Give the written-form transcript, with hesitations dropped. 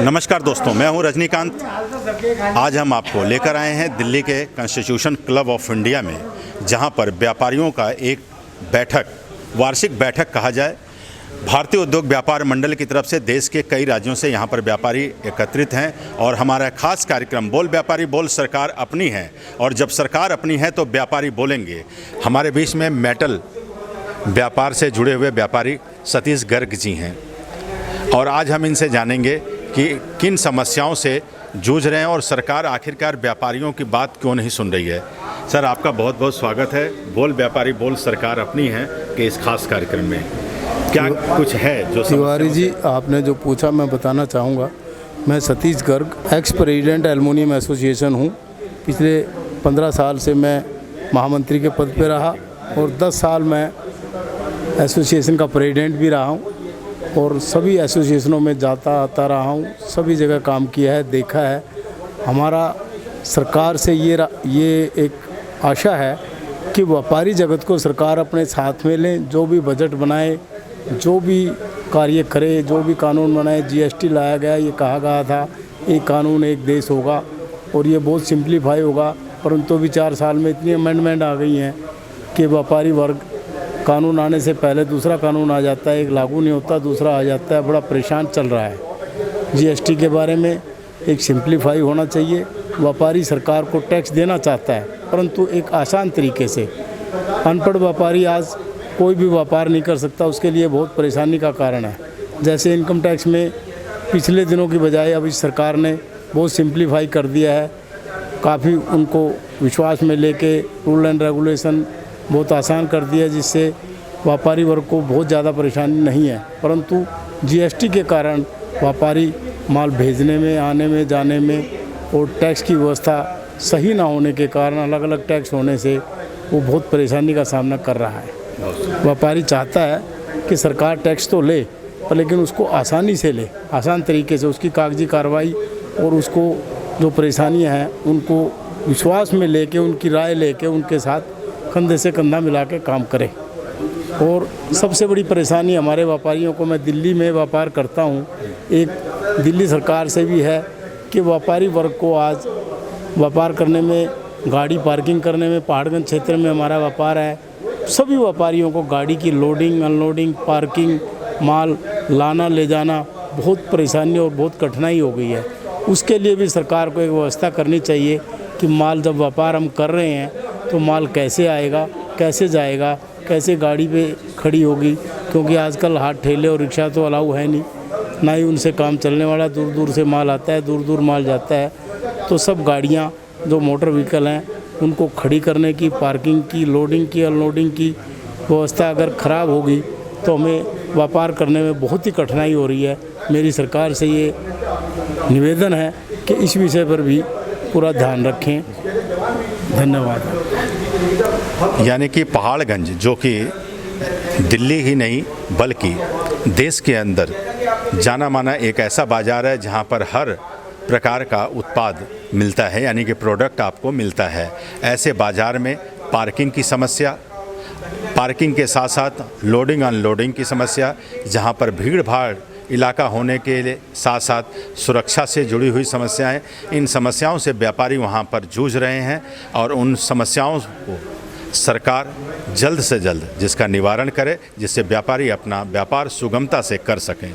नमस्कार दोस्तों, मैं हूं रजनीकांत। आज हम आपको लेकर आए हैं दिल्ली के कॉन्स्टिट्यूशन क्लब ऑफ इंडिया में, जहां पर व्यापारियों का एक वार्षिक बैठक कहा जाए। भारतीय उद्योग व्यापार मंडल की तरफ से देश के कई राज्यों से यहां पर व्यापारी एकत्रित हैं और हमारा खास कार्यक्रम बोल व्यापारी बोल सरकार अपनी है, और जब सरकार अपनी है तो व्यापारी बोलेंगे। हमारे बीच में मेटल व्यापार से जुड़े हुए व्यापारी सतीश गर्ग जी हैं और आज हम इनसे जानेंगे कि किन समस्याओं से जूझ रहे हैं और सरकार आखिरकार व्यापारियों की बात क्यों नहीं सुन रही है। सर, आपका बहुत बहुत स्वागत है बोल व्यापारी बोल सरकार अपनी है कि इस खास कार्यक्रम में क्या कुछ है जो तिवारी जी, आपने जो पूछा मैं बताना चाहूँगा। मैं Satish Garg, ex president aluminium association हूँ। पिछले 15 साल से मैं महामंत्री के पद पे रहा और 10 साल मैं एसोसिएशन का प्रेसिडेंट भी रहा हूँ और सभी एसोसिएशनों में जाता आता रहा हूँ, सभी जगह काम किया है, देखा है। हमारा सरकार से ये एक आशा है कि व्यापारी जगत को सरकार अपने साथ में लें, जो भी बजट बनाए, जो भी कार्य करे, जो भी कानून बनाए। जीएसटी लाया गया, ये कहा गया था एक कानून एक देश होगा और ये बहुत सिंप्लीफाई होगा, परंतु भी 4 साल में इतनी अमेंडमेंट आ गई हैं कि व्यापारी वर्ग कानून आने से पहले दूसरा कानून आ जाता है, एक लागू नहीं होता, दूसरा आ जाता है। बड़ा परेशान चल रहा है। जीएसटी के बारे में एक सिंप्लीफाई होना चाहिए। व्यापारी सरकार को टैक्स देना चाहता है, परंतु एक आसान तरीके से। अनपढ़ व्यापारी आज कोई भी व्यापार नहीं कर सकता, उसके लिए बहुत परेशानी का कारण है। जैसे इनकम टैक्स में पिछले दिनों की बजाय अब इस सरकार ने बहुत सिंप्लीफाई कर दिया है। काफ़ी उनको विश्वास में लेके रूल एंड रेगुलेशन बहुत आसान कर दिया, जिससे व्यापारी वर्ग को बहुत ज़्यादा परेशानी नहीं है। परंतु जीएसटी के कारण व्यापारी माल भेजने में, आने में, जाने में और टैक्स की व्यवस्था सही ना होने के कारण, अलग अलग टैक्स होने से वो बहुत परेशानी का सामना कर रहा है। व्यापारी चाहता है कि सरकार टैक्स तो ले, पर लेकिन उसको आसानी से ले, आसान तरीके से। उसकी कागजी कार्रवाई और उसको जो परेशानियाँ हैं उनको विश्वास में लेके, उनकी राय लेके उनके साथ कंधे से कंधा मिला के काम करें। और सबसे बड़ी परेशानी हमारे व्यापारियों को, मैं दिल्ली में व्यापार करता हूँ, एक दिल्ली सरकार से भी है कि व्यापारी वर्ग को आज व्यापार करने में, गाड़ी पार्किंग करने में, पहाड़गंज क्षेत्र में हमारा व्यापार है, सभी व्यापारियों को गाड़ी की लोडिंग, अनलोडिंग, पार्किंग, माल लाना ले जाना बहुत परेशानी और बहुत कठिनाई हो गई है। उसके लिए भी सरकार को एक व्यवस्था करनी चाहिए कि माल जब व्यापार हम कर रहे हैं तो माल कैसे आएगा, कैसे जाएगा, कैसे गाड़ी पे खड़ी होगी, क्योंकि आजकल हाथ ठेले और रिक्शा तो अलाउ है नहीं, ना ही उनसे काम चलने वाला। दूर दूर से माल आता है, दूर दूर माल जाता है। तो सब गाड़ियाँ जो मोटर व्हीकल हैं उनको खड़ी करने की, पार्किंग की, लोडिंग की, अनलोडिंग की व्यवस्था अगर ख़राब होगी तो हमें व्यापार करने में बहुत ही कठिनाई हो रही है। मेरी सरकार से ये निवेदन है कि इस विषय पर भी पूरा ध्यान रखें। धन्यवाद। यानी कि पहाड़गंज, जो कि दिल्ली ही नहीं बल्कि देश के अंदर जाना माना एक ऐसा बाज़ार है जहां पर हर प्रकार का उत्पाद मिलता है, यानी कि प्रोडक्ट आपको मिलता है। ऐसे बाज़ार में पार्किंग की समस्या, पार्किंग के साथ साथ लोडिंग अनलोडिंग की समस्या, जहां पर भीड़ भाड़ इलाका होने के साथ साथ सुरक्षा से जुड़ी हुई समस्याएं, इन समस्याओं से व्यापारी वहां पर जूझ रहे हैं और उन समस्याओं को सरकार जल्द से जल्द जिसका निवारण करे, जिससे व्यापारी अपना व्यापार सुगमता से कर सकें।